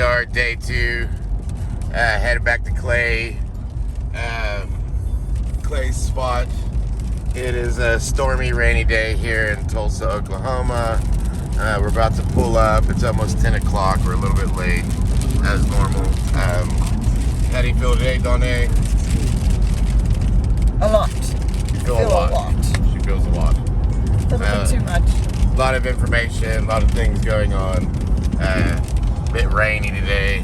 are, day 2. Headed back to Clay's spot. It is a stormy, rainy day here in Tulsa, Oklahoma. We're about to pull up. It's almost 10 o'clock. We're a little bit late, as normal. How do you feel today, Donnie? A lot. You feel a lot. She feels a lot. A little bit too much. A lot of information, a lot of things going on. Bit rainy today.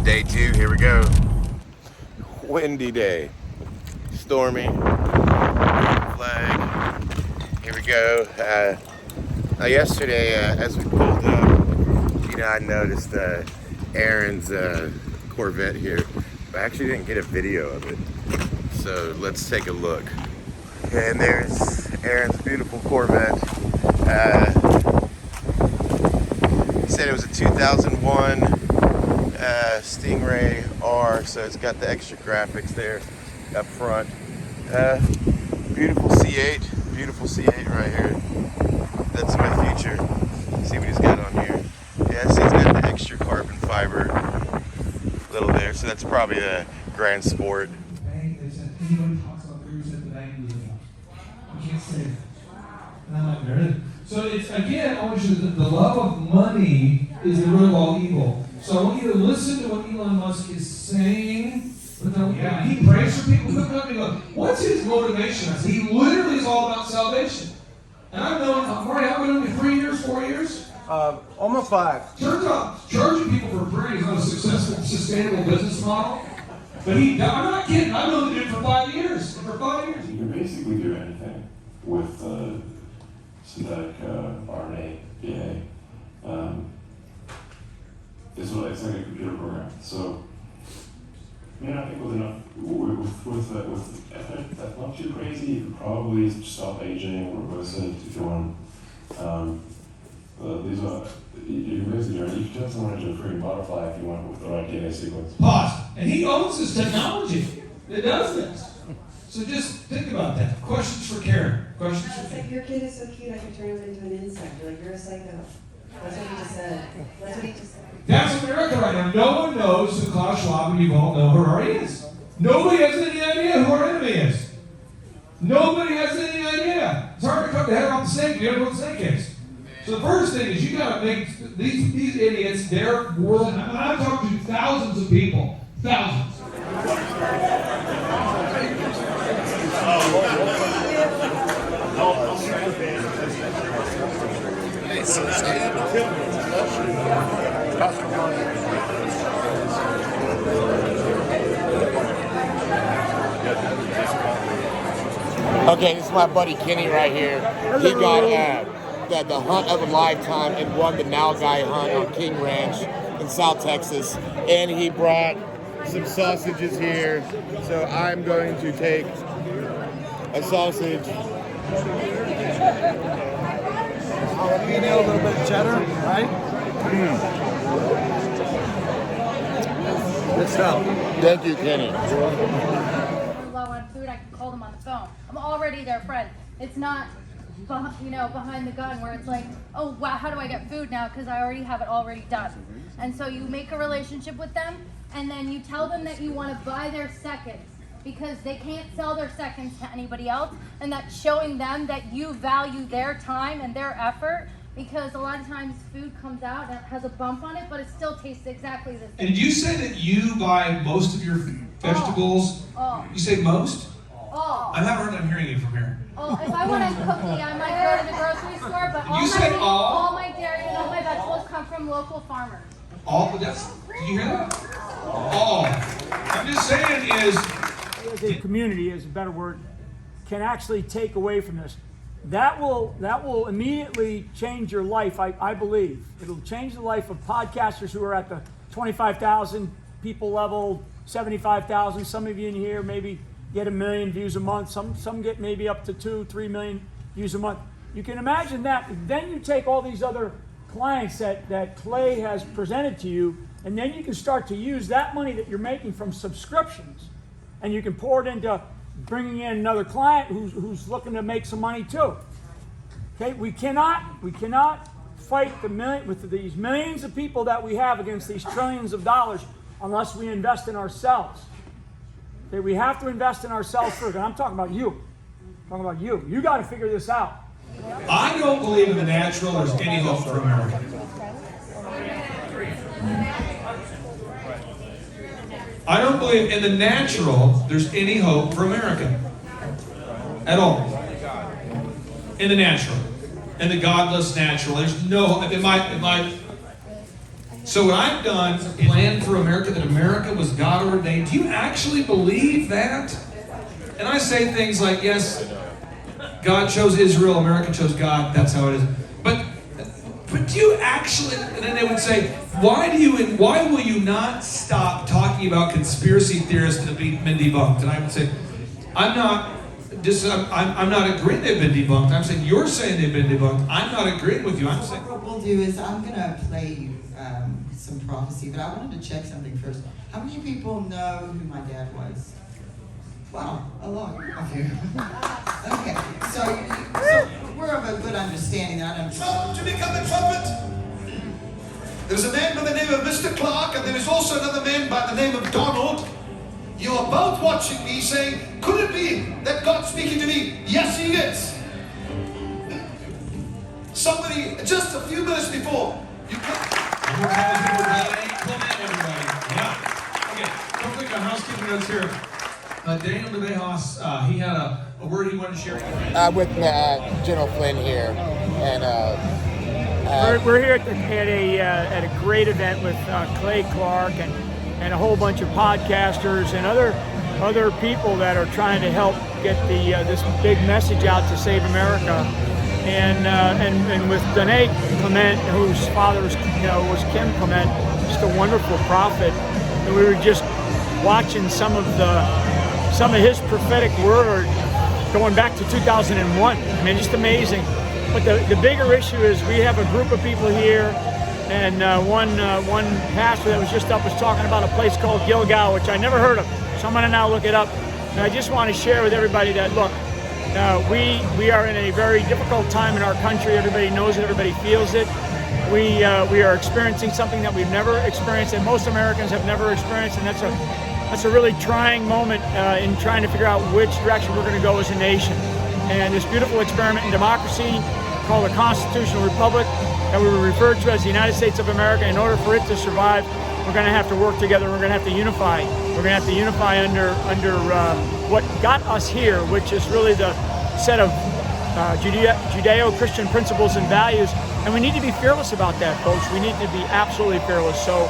Day 2, here we go. Windy day. Stormy. Flag. Here we go. Yesterday, as we pulled up, I noticed Aaron's Corvette here. I actually didn't get a video of it. So let's take a look. Okay, and there's Aaron's beautiful Corvette. He said it was a 2001 Stingray R, so it's got the extra graphics there up front. Beautiful C8 right here. That's my future. See what he's got on here. Yeah, see, he's got the extra carbon fiber little there, so that's probably a Grand Sport. They said anybody talks about gurus at the bank, you can't say it. And I'm like, there it is. So it's, again, I want you to, the love of money is the root of all evil. So I want you to listen to what Elon Musk is saying. But then, he prays for people who come up and go, what's his motivation? I said, he literally is all about salvation. And I've known, Marty, I've been on you 3 years, 4 years? Almost 5. Turns out, charging people for prayer is not a successful, sustainable business model. But I'm not kidding, I've known the dude for 5 years. For 5 years. You can basically do anything with synthetic RNA, DNA. It's like a computer program. So, I think with enough, that's not too crazy, you could probably stop aging, reverse it if you want. These are, you can basically, you can turn someone into a freaking butterfly if you want with the right DNA sequence. Pause. And he owns this technology that does this. So just think about that. Questions for Karen. Questions for It's Karen. like, your kid is so cute, I could turn him into an insect. You're like, you're a psycho. That's what he just said. That's America right now. No one knows who Klaus Schwab and Yuval Noah Harari is. Nobody has any idea who our enemy is. Nobody has any idea. It's hard to cut the head off the snake. You don't know what the snake is. So the first thing is you got to make these idiots their world. I'm talking to thousands of people. Thousands. Okay, this is my buddy Kenny right here. He got the hunt of a lifetime and won the Now Guy hunt on King Ranch in South Texas. And he brought some sausages here. So I'm going to take a sausage. Jalapeno, a little bit of cheddar, right? Good stuff. Thank you, Kenny. Low on food, I can call them on the phone. I'm already their friend. It's not, behind the gun where it's like, oh wow, how do I get food now? Because I already have it already done. And so you make a relationship with them, and then you tell them that you want to buy their seconds because they can't sell their seconds to anybody else, and that's showing them that you value their time and their effort. Because a lot of times food comes out and it has a bump on it, but it still tastes exactly the same. And did you say that you buy most of your vegetables? Oh. You say most? Oh. I'm having a hard time hearing you from here. Oh, if I want a cookie, I might go to the grocery store, but You said all my dairy and all my vegetables come from local farmers. All, did you hear that? All. I'm just saying is, The community is a better word, can actually take away from this. That will immediately change your life, I believe. It'll change the life of podcasters who are at the 25,000 people level, 75,000. Some of you in here maybe get 1 million views a month. Some get maybe up to 2-3 million views a month. You can imagine that. Then you take all these other clients that Clay has presented to you, and then you can start to use that money that you're making from subscriptions, and you can pour it into bringing in another client who's looking to make some money too. Okay, we cannot fight with these millions of people that we have against these trillions of dollars unless we invest in ourselves. Okay, we have to invest in ourselves first. And I'm talking about you. I'm talking about you. You got to figure this out. I don't believe in the natural there's any hope for America. I don't believe in the natural there's any hope for America. At all. In the natural. In the godless natural. There's no hope. So what I've done, planned for America, that America was God ordained. Do you actually believe that? And I say things like, yes, God chose Israel, America chose God, that's how it is. But do you actually, and then they would say, why will you not stop talking about conspiracy theorists that have been debunked? And I would say, I'm not agreeing they've been debunked. I'm saying you're saying they've been debunked. I'm not agreeing with you. I'm saying. What we'll do is I'm going to play you some prophecy, but I wanted to check something first. How many people know who my dad was? Wow, a lot of you. Okay, so we're of a good understanding that I don't. Trump to become a trumpet. There's a man by the name of Mr. Clark, and there is also another man by the name of Donald. You are both watching me saying, could it be that God's speaking to me? Yes, he is. Somebody, just a few minutes before, you Okay, real quick on housekeeping notes here. Daniel DeVejos, he had a word he wanted to share. With General Flynn here, and we're here at a great event with Clay Clark and a whole bunch of podcasters and other people that are trying to help get this big message out to save America. And with Danae Clement, whose father was Kim Clement, just a wonderful prophet. And we were just watching some of his prophetic word going back to 2001. I mean, just amazing. But the bigger issue is we have a group of people here, and one pastor that was just up was talking about a place called Gilgal, which I never heard of. So I'm going to now look it up. And I just want to share with everybody that, look, we are in a very difficult time in our country. Everybody knows it. Everybody feels it. We are experiencing something that we've never experienced, and most Americans have never experienced, and that's a really trying moment in trying to figure out which direction we're going to go as a nation. And this beautiful experiment in democracy called a constitutional republic that we refer to as the United States of America, in order for it to survive, we're going to have to work together. We're going to have to unify. We're going to have to unify under what got us here, which is really the set of Judeo-Christian principles and values. And we need to be fearless about that, folks. We need to be absolutely fearless. So,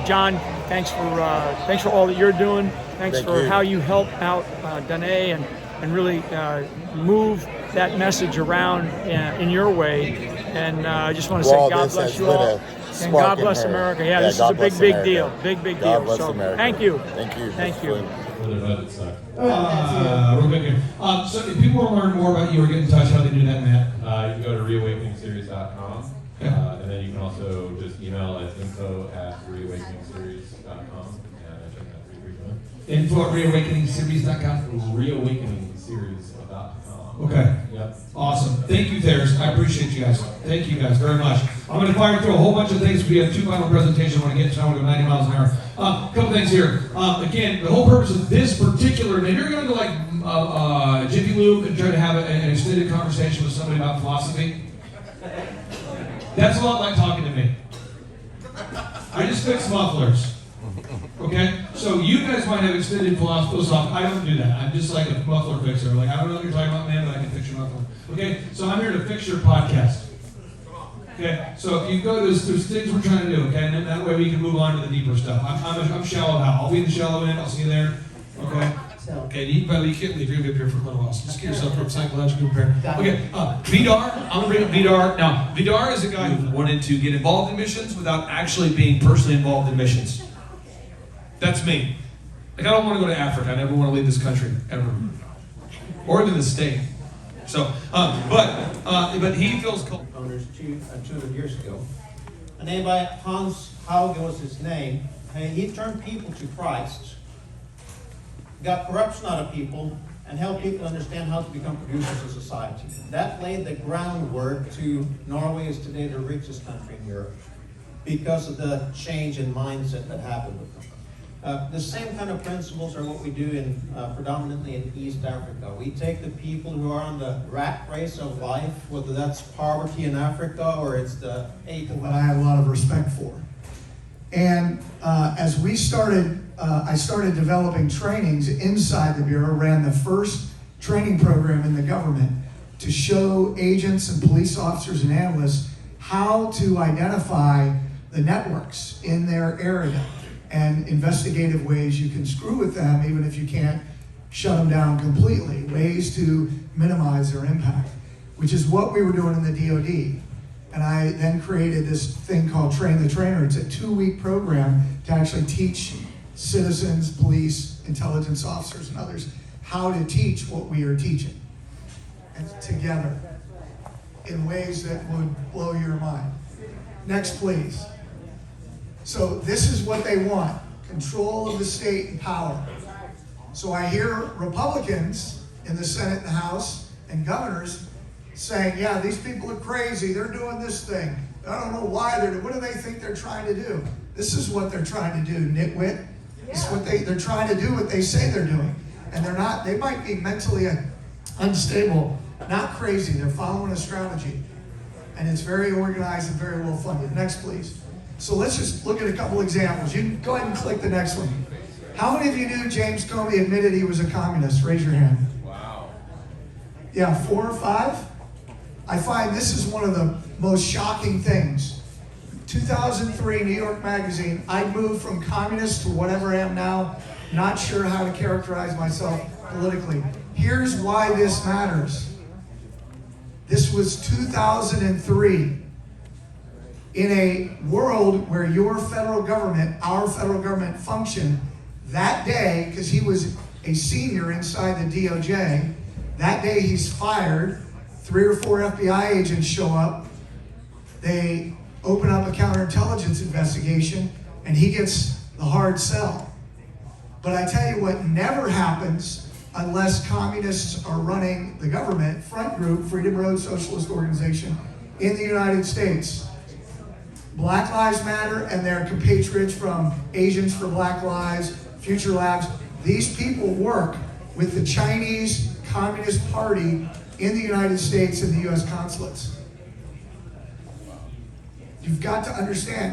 John, thanks for all that you're doing. Thanks for how you help out Danae and really move that message around in your way. And I just want to say God bless you all. And God bless America. Yeah, this is a big deal. Big deal. So thank you. Thank you. Real quick here. So if people want to learn more about you or get in touch, how do they do that, Matt? You can go to reawakeningseries.com, and then you can also just email at info@reawakeningseries.com, and I check that pretty frequently. Info@reawakeningseries.com. Reawakeningseries.com. Okay. Yep. Awesome. Thank you, Theres. I appreciate you guys. Thank you guys very much. I'm going to fire through a whole bunch of things. We have 2 final presentations I want to get to. I want to go 90 miles an hour. A couple things here. Again, the whole purpose of this particular event, you're going to go like Jiffy Lube and try to have an extended conversation with somebody about philosophy. That's a lot like talking to me. I just fix mufflers. Okay? So you guys might have extended philosophy. I don't do that. I'm just like a muffler fixer. Like, I don't know what you're talking about, man, but I can fix your muffler. Okay? So I'm here to fix your podcast. Okay? So if you go, there's things we're trying to do, okay? And then that way we can move on to the deeper stuff. I'm shallow now. I'll be in the shallow end. I'll see you there. Okay? Okay, you can't leave. You're going to be up here for a little while. So just get yourself psychologically prepared. Okay, Vidar. I'm going to bring up Vidar. Now, Vidar is a guy who wanted to get involved in missions without actually being personally involved in missions. That's me. Like, I don't want to go to Africa. I never want to leave this country, ever. Or even the state. So, but he feels called. Owners 200 years ago. A name by Hans Hauge was his name. And he turned people to Christ. Got corruption out of people and help people understand how to become producers in society. That laid the groundwork to Norway is today the richest country in Europe because of the change in mindset that happened with them. The same kind of principles are what we do in predominantly in East Africa. We take the people who are on the rat race of life, whether that's poverty in Africa or it's the that I have a lot of respect for. And as we started, I started developing trainings inside the Bureau, ran the first training program in the government to show agents and police officers and analysts how to identify the networks in their area and investigative ways you can screw with them even if you can't shut them down completely, ways to minimize their impact, which is what we were doing in the DoD. And I then created this thing called Train the Trainer. It's a 2-week program to actually teach citizens, police, intelligence officers, and others how to teach what we are teaching and together in ways that would blow your mind. Next, please. So this is what they want, control of the state and power. So I hear Republicans in the Senate and the House and governors saying, yeah, these people are crazy, they're doing this thing. I don't know why what do they think they're trying to do? This is what they're trying to do, nitwit. This is what they're trying to do what they say they're doing. And they're not, they might be mentally unstable, not crazy, they're following a strategy. And it's very organized and very well funded. Next, please. So let's just look at a couple examples. You can go ahead and click the next one. How many of you knew James Comey admitted he was a communist? Raise your hand. Wow. Yeah, 4 or 5? I find this is one of the most shocking things. 2003, New York Magazine, I moved from communist to whatever I am now, not sure how to characterize myself politically. Here's why this matters. This was 2003. In a world where your federal government, our federal government functioned that day, because he was a senior inside the DOJ, that day he's fired, 3 or 4 FBI agents show up, they open up a counterintelligence investigation, and he gets the hard sell. But I tell you what never happens unless communists are running the government, Front Group, Freedom Road Socialist Organization, in the United States. Black Lives Matter and their compatriots from Asians for Black Lives, Future Labs, these people work with the Chinese Communist Party in the United States and the US consulates. You've got to understand.